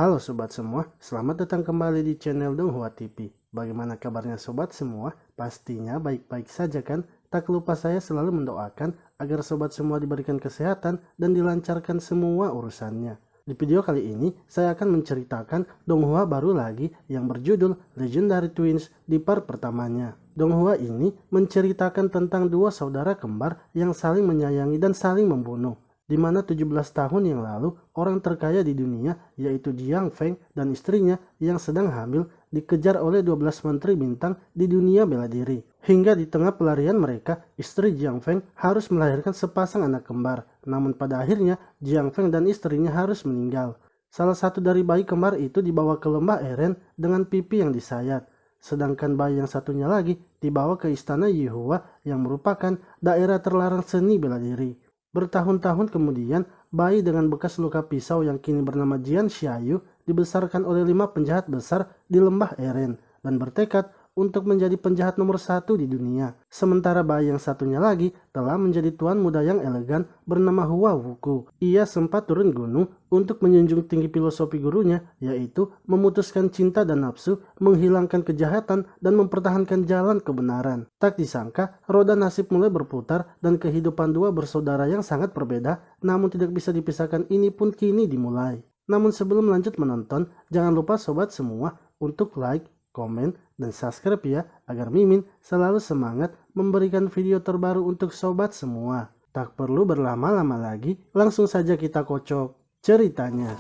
Halo sobat semua, selamat datang kembali di channel Donghua TV. Bagaimana kabarnya sobat semua? Pastinya baik-baik saja kan? Tak lupa saya selalu mendoakan agar sobat semua diberikan kesehatan dan dilancarkan semua urusannya. Di video kali ini, saya akan menceritakan Donghua baru lagi yang berjudul Legendary Twins di part pertamanya. Donghua ini menceritakan tentang dua saudara kembar yang saling menyayangi dan saling membunuh. Di mana 17 tahun yang lalu, orang terkaya di dunia, yaitu Jiang Feng dan istrinya yang sedang hamil, dikejar oleh 12 menteri bintang di dunia bela diri. Hingga di tengah pelarian mereka, istri Jiang Feng harus melahirkan sepasang anak kembar. Namun pada akhirnya, Jiang Feng dan istrinya harus meninggal. Salah satu dari bayi kembar itu dibawa ke lembah Eren dengan pipi yang disayat. Sedangkan bayi yang satunya lagi dibawa ke istana Yihua yang merupakan daerah terlarang seni bela diri. Bertahun-tahun kemudian, bayi dengan bekas luka pisau yang kini bernama Jian Xiaoyu dibesarkan oleh 5 penjahat besar di lembah Eren dan bertekad untuk menjadi penjahat nomor 1 di dunia. Sementara bayi yang satunya lagi telah menjadi tuan muda yang elegan bernama Hua Wuku. Ia sempat turun gunung untuk menjunjung tinggi filosofi gurunya, yaitu memutuskan cinta dan nafsu, menghilangkan kejahatan, dan mempertahankan jalan kebenaran. Tak disangka, roda nasib mulai berputar dan kehidupan dua bersaudara yang sangat berbeda, namun tidak bisa dipisahkan ini pun kini dimulai. Namun sebelum lanjut menonton, jangan lupa sobat semua untuk like, komen, dan subscribe ya, agar Mimin selalu semangat memberikan video terbaru untuk sobat semua. Tak perlu berlama-lama lagi, langsung saja kita kocok ceritanya.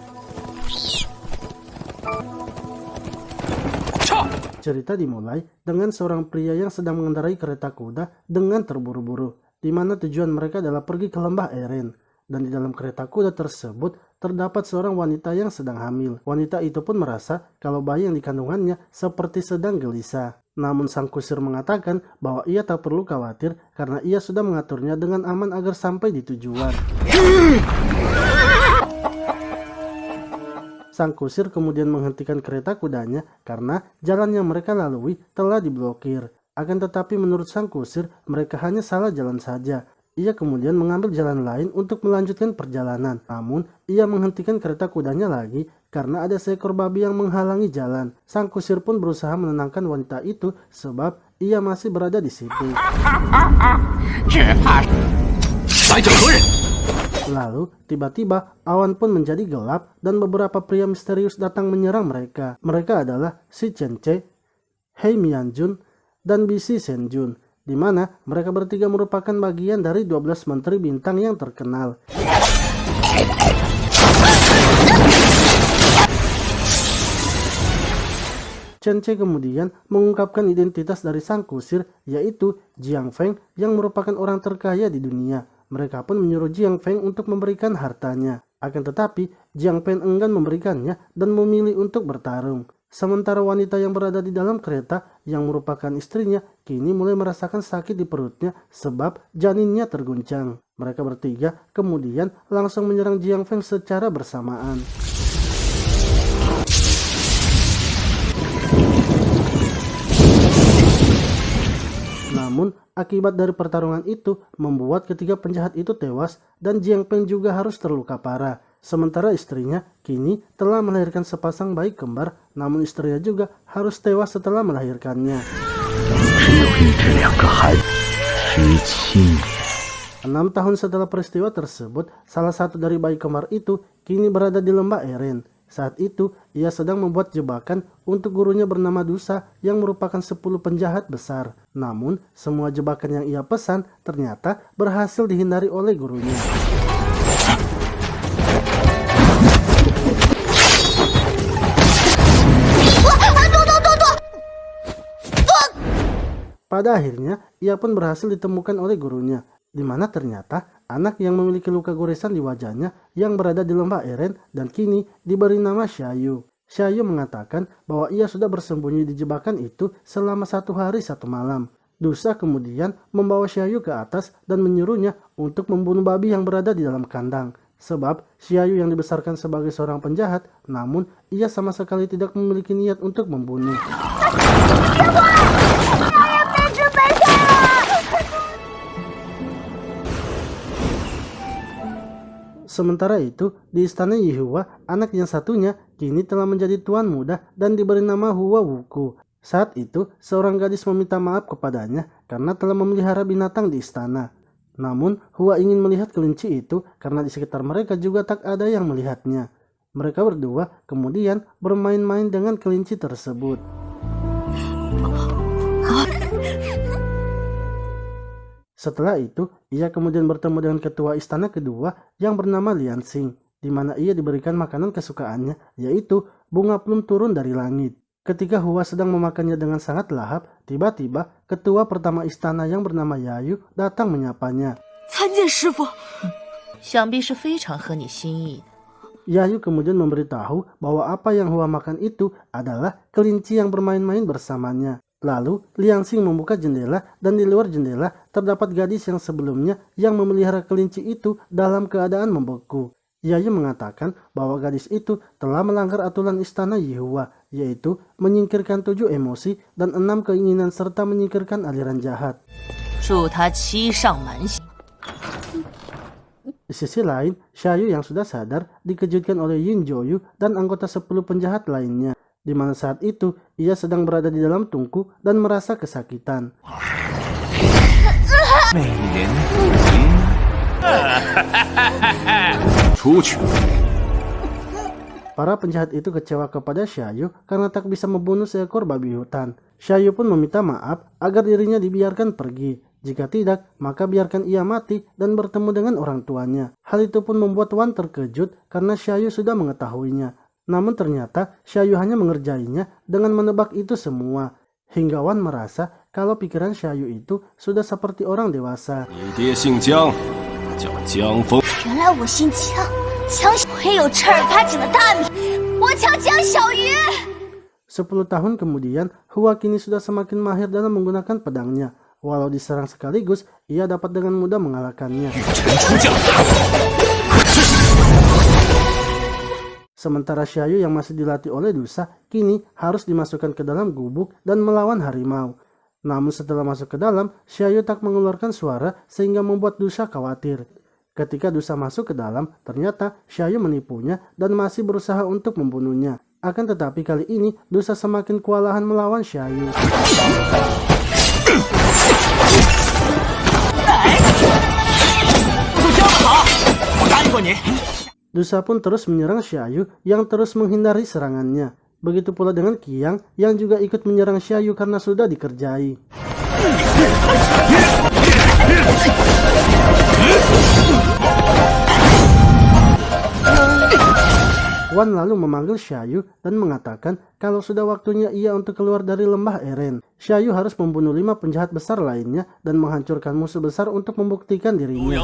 Cerita dimulai dengan seorang pria yang sedang mengendarai kereta kuda dengan terburu-buru, di mana tujuan mereka adalah pergi ke lembah Eren. Dan di dalam kereta kuda tersebut terdapat seorang wanita yang sedang hamil. Wanita itu pun merasa kalau bayi yang dikandungannya seperti sedang gelisah. Namun sang kusir mengatakan bahwa ia tak perlu khawatir karena ia sudah mengaturnya dengan aman agar sampai di tujuan. Sang kusir kemudian menghentikan kereta kudanya karena jalan yang mereka lalui telah diblokir. Akan tetapi menurut sang kusir mereka hanya salah jalan saja. Ia kemudian mengambil jalan lain untuk melanjutkan perjalanan. Namun, ia menghentikan kereta kudanya lagi karena ada seekor babi yang menghalangi jalan. Sang kusir pun berusaha menenangkan wanita itu sebab ia masih berada di situ. Lalu, tiba-tiba awan pun menjadi gelap dan beberapa pria misterius datang menyerang mereka. Mereka adalah Si Chen-che, Hei Mianjun, dan Bisi Senjun, di mana mereka bertiga merupakan bagian dari 12 menteri bintang yang terkenal. Chen-che kemudian mengungkapkan identitas dari sang kusir, yaitu Jiang Feng yang merupakan orang terkaya di dunia. Mereka pun menyuruh Jiang Feng untuk memberikan hartanya. Akan tetapi, Jiang Feng enggan memberikannya dan memilih untuk bertarung. Sementara wanita yang berada di dalam kereta yang merupakan istrinya kini mulai merasakan sakit di perutnya sebab janinnya terguncang. Mereka bertiga kemudian langsung menyerang Jiang Feng secara bersamaan. Namun akibat dari pertarungan itu membuat ketiga penjahat itu tewas dan Jiang Feng juga harus terluka parah. Sementara istrinya kini telah melahirkan sepasang bayi kembar, namun istrinya juga harus tewas setelah melahirkannya. 6 tahun setelah peristiwa tersebut, salah satu dari bayi kembar itu kini berada di lembah Eren. Saat itu, ia sedang membuat jebakan untuk gurunya bernama Dusa yang merupakan 10 penjahat besar. Namun, semua jebakan yang ia pesan ternyata berhasil dihindari oleh gurunya. Pada akhirnya, ia pun berhasil ditemukan oleh gurunya, di mana ternyata anak yang memiliki luka goresan di wajahnya yang berada di lembah Eren dan kini diberi nama Xiaoyu. Xiaoyu mengatakan bahwa ia sudah bersembunyi di jebakan itu selama 1 hari 1 malam. Dusa kemudian membawa Xiaoyu ke atas dan menyuruhnya untuk membunuh babi yang berada di dalam kandang. Sebab Xiaoyu yang dibesarkan sebagai seorang penjahat, namun ia sama sekali tidak memiliki niat untuk membunuh. Sementara itu, di istana Yihua, anak yang satunya kini telah menjadi tuan muda dan diberi nama Hua Wuku. Saat itu, seorang gadis meminta maaf kepadanya karena telah memelihara binatang di istana. Namun, Hua ingin melihat kelinci itu karena di sekitar mereka juga tak ada yang melihatnya. Mereka berdua kemudian bermain-main dengan kelinci tersebut. Setelah itu, ia kemudian bertemu dengan ketua istana kedua yang bernama Lian Xing, di mana ia diberikan makanan kesukaannya, yaitu bunga plum turun dari langit. Ketika Hua sedang memakannya dengan sangat lahap, tiba-tiba ketua pertama istana yang bernama Yayu datang menyapanya. Yayu kemudian memberitahu bahwa apa yang Hua makan itu adalah kelinci yang bermain-main bersamanya. Lalu, Lian Xing membuka jendela dan di luar jendela terdapat gadis yang sebelumnya yang memelihara kelinci itu dalam keadaan membeku. Yayu mengatakan bahwa gadis itu telah melanggar aturan istana Yihua, yaitu menyingkirkan 7 emosi dan 6 keinginan serta menyingkirkan aliran jahat. Di sisi lain, Xiaoyu yang sudah sadar dikejutkan oleh Yin Zhouyu dan anggota 10 penjahat lainnya, di mana saat itu ia sedang berada di dalam tungku dan merasa kesakitan. Para penjahat itu kecewa kepada Xiaoyu karena tak bisa membunuh seekor babi hutan. Xiaoyu pun meminta maaf agar dirinya dibiarkan pergi. Jika tidak, maka biarkan ia mati dan bertemu dengan orang tuanya. Hal itu pun membuat Wan terkejut karena Xiaoyu sudah mengetahuinya. Namun ternyata Xiaoyu hanya mengerjainya dengan menebak itu semua. Hingga Wan merasa kalau pikiran Xiaoyu itu sudah seperti orang dewasa. 10 tahun kemudian, Hua kini sudah semakin mahir dalam menggunakan pedangnya. Walau diserang sekaligus, ia dapat dengan mudah mengalahkannya. Sementara Xiaoyu yang masih dilatih oleh Dusa, kini harus dimasukkan ke dalam gubuk dan melawan harimau. Namun setelah masuk ke dalam, Xiaoyu tak mengeluarkan suara sehingga membuat Dusa khawatir. Ketika Dusa masuk ke dalam, ternyata Xiaoyu menipunya dan masih berusaha untuk membunuhnya. Akan tetapi kali ini, Dusa semakin kewalahan melawan Xiaoyu. Dusa pun terus menyerang Xiaoyu yang terus menghindari serangannya. Begitu pula dengan Qiang yang juga ikut menyerang Xiaoyu karena sudah dikerjai. Wan lalu memanggil Xiaoyu dan mengatakan kalau sudah waktunya ia untuk keluar dari lembah Eren. Xiaoyu harus membunuh 5 penjahat besar lainnya dan menghancurkan musuh besar untuk membuktikan dirinya.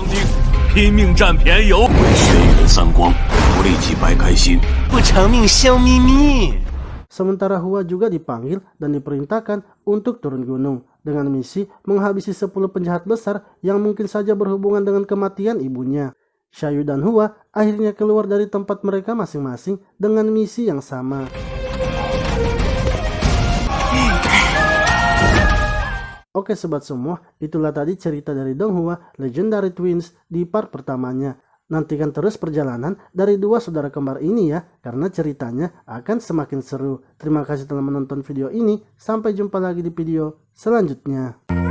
Sementara Hua juga dipanggil dan diperintahkan untuk turun gunung dengan misi menghabisi 10 penjahat besar yang mungkin saja berhubungan dengan kematian ibunya. Xiaoyu dan Hua akhirnya keluar dari tempat mereka masing-masing dengan misi yang sama. Oke sobat semua, itulah tadi cerita dari Donghua Legendary Twins di part pertamanya. Nantikan terus perjalanan dari 2 saudara kembar ini ya, karena ceritanya akan semakin seru. Terima kasih telah menonton video ini, sampai jumpa lagi di video selanjutnya.